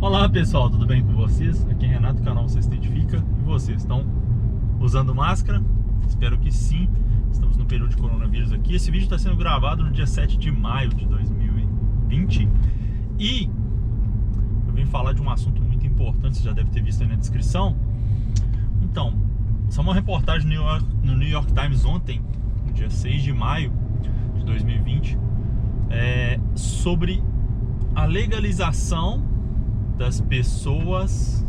Olá pessoal, tudo bem com vocês? Aqui é Renato, o canal Você Se Identifica. E vocês estão usando máscara? Espero que sim. Estamos no período de coronavírus aqui. Esse vídeo está sendo gravado no dia 7 de maio de 2020. E eu vim falar de um assunto muito importante, você já deve ter visto aí na descrição. Então, só uma reportagem no New York Times ontem, no dia 6 de maio de 2020, sobre a legalização das pessoas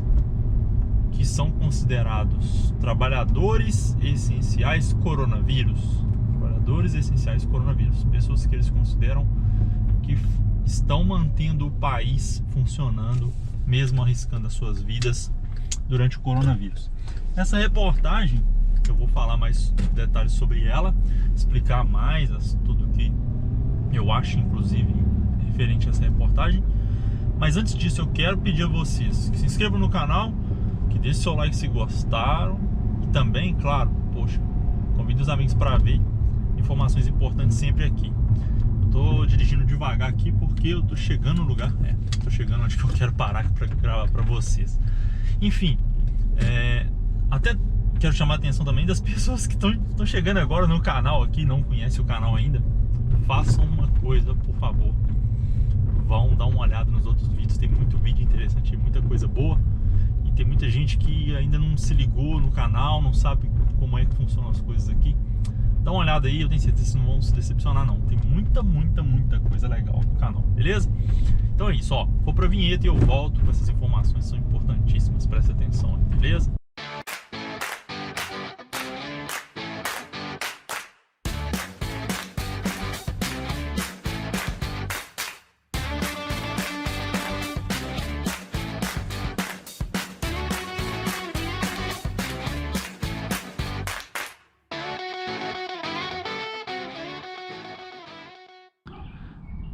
que são considerados trabalhadores essenciais coronavírus. Trabalhadores essenciais coronavírus. Pessoas que eles consideram que estão mantendo o país funcionando, mesmo arriscando as suas vidas durante o coronavírus. Nessa reportagem, eu vou falar mais detalhes sobre ela, explicar mais tudo que eu acho, inclusive, referente a essa reportagem. Mas antes disso, eu quero pedir a vocês que se inscrevam no canal, que deixem seu like se gostaram e também, claro, poxa, convide os amigos para ver informações importantes sempre aqui. Eu tô dirigindo devagar aqui porque eu tô chegando no lugar, tô chegando onde que eu quero parar para gravar para vocês. Enfim, até quero chamar a atenção também das pessoas que estão chegando agora no canal aqui, não conhecem o canal ainda. Façam uma coisa, por favor. Vão dar uma olhada nos outros vídeos, tem muito vídeo interessante, muita coisa boa. E tem muita gente que ainda não se ligou no canal, não sabe como é que funcionam as coisas aqui. Dá uma olhada aí, eu tenho certeza que vocês não vão se decepcionar não. Tem muita coisa legal no canal, beleza? Então é isso, ó. Vou pra vinheta e eu volto com essas informações que são importantíssimas, presta atenção aí, beleza?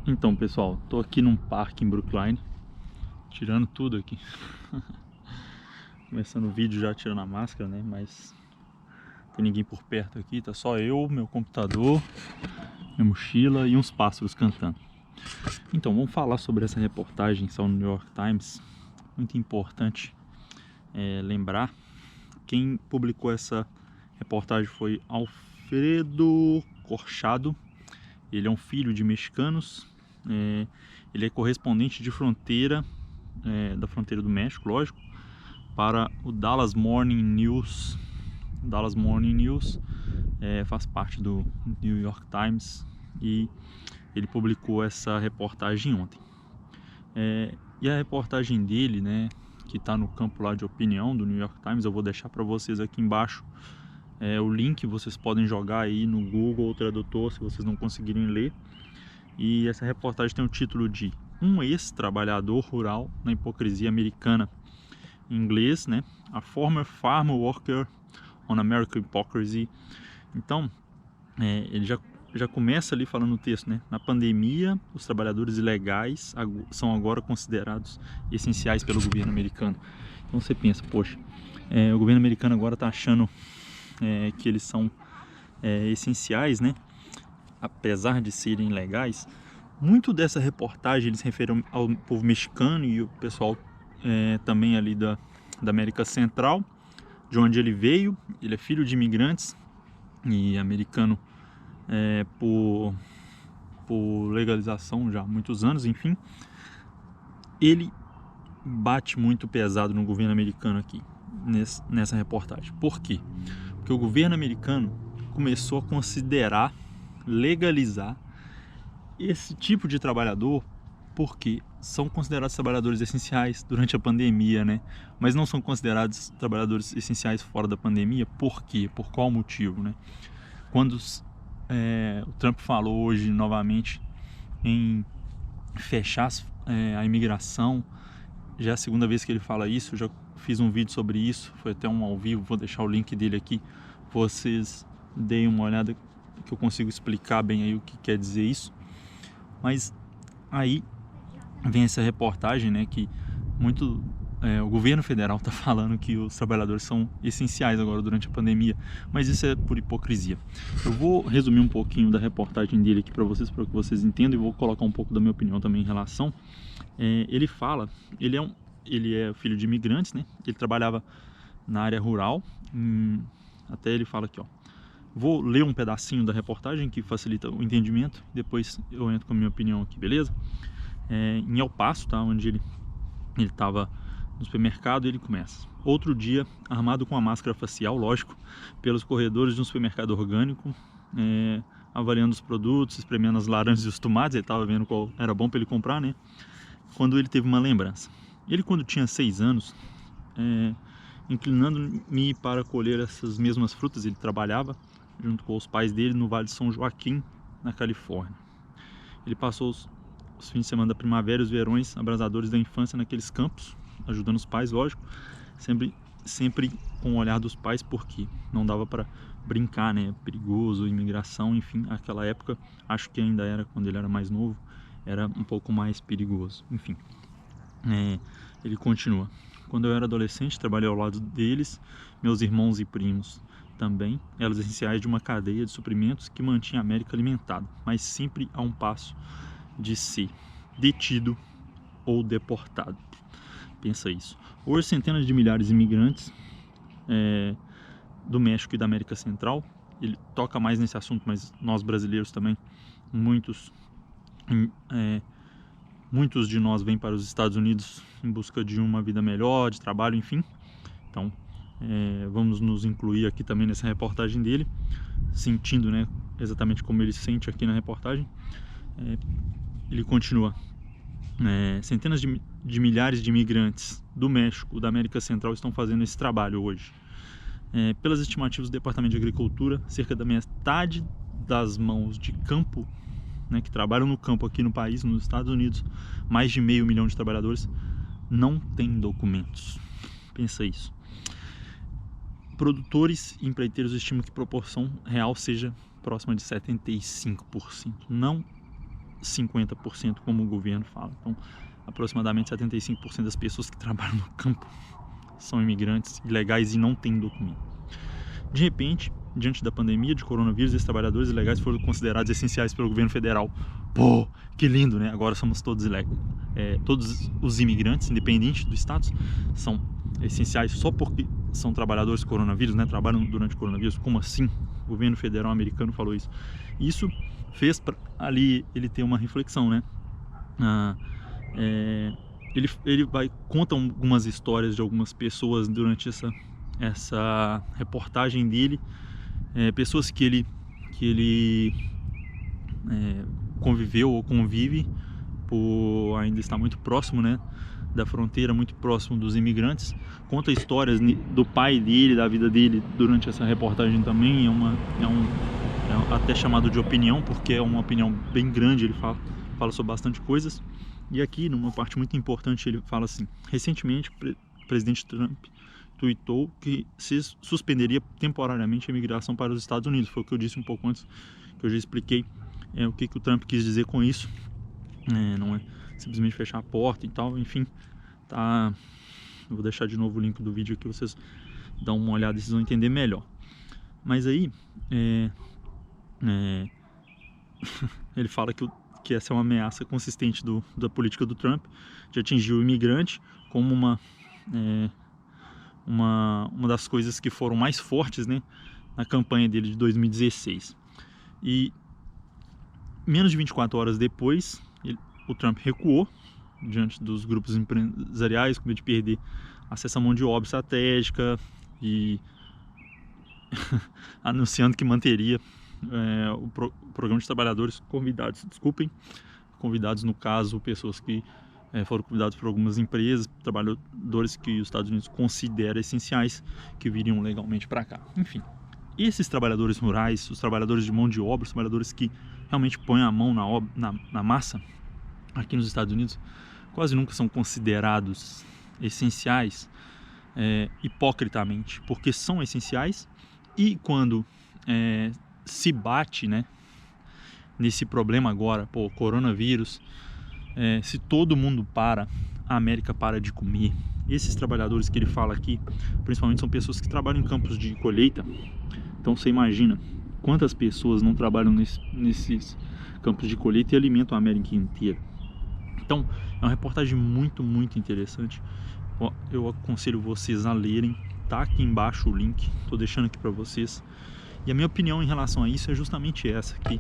Então pessoal, tô aqui num parque em Brookline, tirando tudo aqui. Começando o vídeo já tirando a máscara, né? Mas não tem ninguém por perto aqui, tá só eu, meu computador, minha mochila e uns pássaros cantando. Então, vamos falar sobre essa reportagem que saiu no New York Times. Muito importante lembrar, quem publicou essa reportagem foi Alfredo Corchado. Ele é um filho de mexicanos. Ele é correspondente de fronteira, da fronteira do México, lógico, para o Dallas Morning News. Dallas Morning News faz parte do New York Times e ele publicou essa reportagem ontem. E a reportagem dele, né, que está no campo lá de opinião do New York Times, eu vou deixar para vocês aqui embaixo o link. Vocês podem jogar aí no Google Tradutor se vocês não conseguirem ler. E essa reportagem tem o título de Um ex-trabalhador rural na hipocrisia americana. Em inglês, né? A former farm worker on American hypocrisy. Então, ele já começa ali falando no texto, né? Na pandemia, os trabalhadores ilegais são agora considerados essenciais pelo governo americano. Então você pensa, poxa, o governo americano agora está achando que eles são essenciais, né? Apesar de serem ilegais. Muito dessa reportagem eles referem ao povo mexicano e o pessoal também ali da América Central, de onde ele veio. Ele é filho de imigrantes e americano por legalização já há muitos anos, enfim. Ele bate muito pesado no governo americano aqui, nessa reportagem. Por quê? Porque o governo americano começou a considerar, legalizar esse tipo de trabalhador porque são considerados trabalhadores essenciais durante a pandemia, né? Mas não são considerados trabalhadores essenciais fora da pandemia. Por quê? Por qual motivo, né? Quando o Trump falou hoje novamente em fechar a imigração, já é a segunda vez que ele fala isso. Eu já fiz um vídeo sobre isso, foi até um ao vivo, vou deixar o link dele aqui, vocês deem uma olhada que eu consigo explicar bem aí o que quer dizer isso. Mas aí vem essa reportagem, né, que o governo federal está falando que os trabalhadores são essenciais agora durante a pandemia, mas isso é por hipocrisia. Eu vou resumir um pouquinho da reportagem dele aqui para que vocês entendam, e vou colocar um pouco da minha opinião também em relação. Ele fala, ele é ele é filho de imigrantes, né? Ele trabalhava na área rural. Até ele fala aqui, ó. Vou ler um pedacinho da reportagem que facilita o entendimento. Depois eu entro com a minha opinião aqui, beleza? Em El Paso, tá? Onde ele estava no supermercado, ele começa. Outro dia, armado com a máscara facial, lógico, pelos corredores de um supermercado orgânico, avaliando os produtos, espremendo as laranjas e os tomates. Ele estava vendo qual era bom para ele comprar, né? Quando ele teve uma lembrança. Ele, quando tinha 6 anos, inclinando-me para colher essas mesmas frutas, ele trabalhava junto com os pais dele no Vale de São Joaquim, na Califórnia. Ele passou os fins de semana da primavera e os verões abrasadores da infância naqueles campos, ajudando os pais, lógico, sempre com o olhar dos pais, porque não dava para brincar, né? Perigoso, imigração, enfim, aquela época, acho que ainda era, quando ele era mais novo, era um pouco mais perigoso, enfim. Ele continua. Quando eu era adolescente, trabalhei ao lado deles, meus irmãos e primos também, elas essenciais de uma cadeia de suprimentos que mantinha a América alimentada, mas sempre a um passo de ser detido ou deportado. Pensa isso. Hoje, centenas de milhares de imigrantes do México e da América Central, ele toca mais nesse assunto, mas nós brasileiros também, muitos de nós vêm para os Estados Unidos em busca de uma vida melhor, de trabalho, enfim. Então, vamos nos incluir aqui também nessa reportagem dele, sentindo, né, exatamente como ele sente aqui na reportagem. Ele continua. Centenas de milhares de imigrantes do México, da América Central, estão fazendo esse trabalho hoje. Pelas estimativas do Departamento de Agricultura, cerca da metade das mãos de campo, né, que trabalham no campo aqui no país, nos Estados Unidos, mais de 500 mil de trabalhadores, não têm documentos. Pensa isso. Produtores e empreiteiros estimam que a proporção real seja próxima de 75%, não 50% como o governo fala. Então, aproximadamente 75% das pessoas que trabalham no campo são imigrantes ilegais e não têm documento. De repente, diante da pandemia de coronavírus, esses trabalhadores ilegais foram considerados essenciais pelo governo federal. Pô, que lindo, né? Agora somos todos ilegais. Todos os imigrantes, independente do status, são essenciais só porque são trabalhadores do coronavírus, né? Trabalham durante o coronavírus. Como assim? O governo federal americano falou isso. Isso fez ali ele ter uma reflexão, né? Ele conta algumas histórias de algumas pessoas durante essa reportagem dele, pessoas que ele conviveu ou convive, por ainda estar muito próximo, né, da fronteira, muito próximo dos imigrantes. Conta histórias do pai dele, da vida dele durante essa reportagem também. É até chamado de opinião, porque é uma opinião bem grande. Ele fala sobre bastante coisas. E aqui, numa parte muito importante, ele fala assim: recentemente o presidente Trump tuitou que se suspenderia temporariamente a imigração para os Estados Unidos. Foi o que eu disse um pouco antes, que eu já expliquei o que o Trump quis dizer com isso. Não é simplesmente fechar a porta e tal, enfim, tá. Eu vou deixar de novo o link do vídeo aqui, vocês dão uma olhada e vocês vão entender melhor. Mas aí, ele fala que essa é uma ameaça consistente da política do Trump de atingir o imigrante como uma das coisas que foram mais fortes, né, na campanha dele de 2016. E menos de 24 horas depois, o Trump recuou diante dos grupos empresariais, com medo de perder acesso à mão de obra estratégica e anunciando que manteria o programa de trabalhadores convidados, no caso, pessoas que foram convidados por algumas empresas, trabalhadores que os Estados Unidos consideram essenciais, que viriam legalmente para cá. Enfim, esses trabalhadores rurais, os trabalhadores de mão de obra, os trabalhadores que realmente põem a mão na massa aqui nos Estados Unidos, quase nunca são considerados essenciais, hipocritamente, porque são essenciais. E quando se bate, né, nesse problema agora, coronavírus, se todo mundo a América para de comer. Esses trabalhadores que ele fala aqui, principalmente, são pessoas que trabalham em campos de colheita. Então você imagina quantas pessoas não trabalham nesses campos de colheita e alimentam a América inteira. Então, é uma reportagem muito, muito interessante. Eu aconselho vocês a lerem. Tá aqui embaixo o link, tô deixando aqui para vocês. E a minha opinião em relação a isso é justamente essa aqui.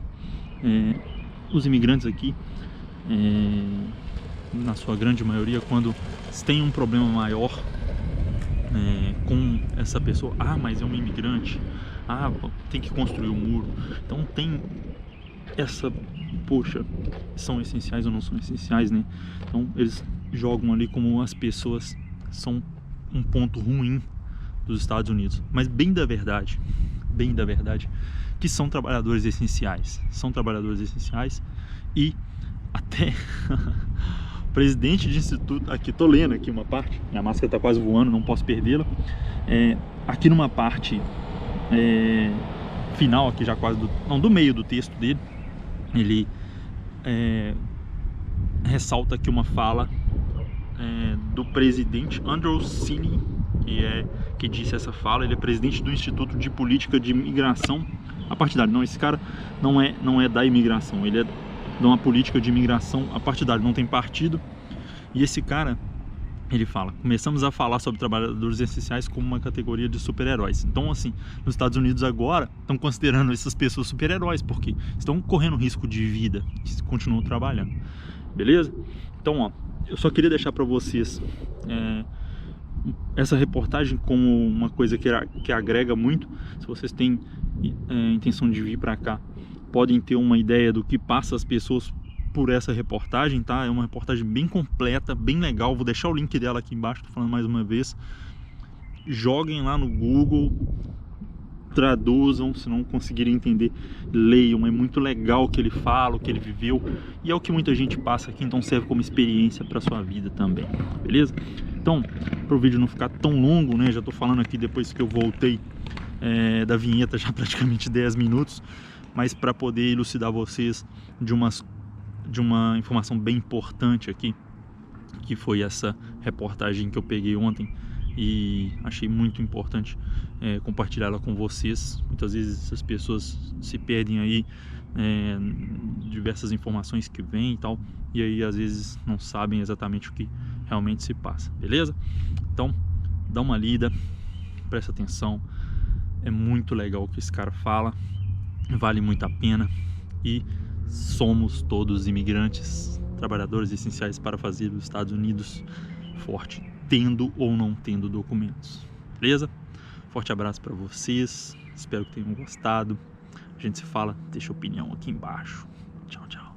Os imigrantes aqui, na sua grande maioria, quando tem um problema maior com essa pessoa, mas é um imigrante, tem que construir um muro. Então tem poxa, são essenciais ou não são essenciais, né? Então eles jogam ali como as pessoas são um ponto ruim dos Estados Unidos, mas bem da verdade, que são trabalhadores essenciais, e até o presidente de instituto, aqui tô lendo aqui uma parte, minha máscara tá quase voando, não posso perdê-la, aqui numa parte final, aqui já quase do meio do texto dele, ele ressalta aqui uma fala do presidente Andrew Cini, que disse essa fala. Ele é presidente do Instituto de Política de Imigração Apartidária. Não, esse cara não é da imigração, ele é de uma política de imigração apartidária, não tem partido. E esse cara, ele fala: começamos a falar sobre trabalhadores essenciais como uma categoria de super-heróis. Então, assim, nos Estados Unidos agora estão considerando essas pessoas super-heróis, porque estão correndo risco de vida e continuam trabalhando. Beleza? Então, eu só queria deixar para vocês essa reportagem como uma coisa que agrega muito. Se vocês têm intenção de vir para cá, podem ter uma ideia do que passa as pessoas por essa reportagem, tá? É uma reportagem bem completa, bem legal. Vou deixar o link dela aqui embaixo, tô falando mais uma vez. Joguem lá no Google, traduzam, se não conseguirem entender, leiam. É muito legal o que ele fala, o que ele viveu, e é o que muita gente passa aqui, então serve como experiência para sua vida também, beleza? Então, para o vídeo não ficar tão longo, né? Já tô falando aqui depois que eu voltei da vinheta, já praticamente 10 minutos, mas para poder elucidar vocês de uma informação bem importante aqui, que foi essa reportagem que eu peguei ontem e achei muito importante compartilhar ela com vocês. Muitas vezes as pessoas se perdem aí diversas informações que vêm e tal, e aí às vezes não sabem exatamente o que realmente se passa, beleza? Então dá uma lida, presta atenção, é muito legal o que esse cara fala, vale muito a pena, e somos todos imigrantes, trabalhadores essenciais para fazer os Estados Unidos forte, tendo ou não tendo documentos, beleza? Forte abraço para vocês, espero que tenham gostado. A gente se fala, deixa a opinião aqui embaixo. Tchau, tchau.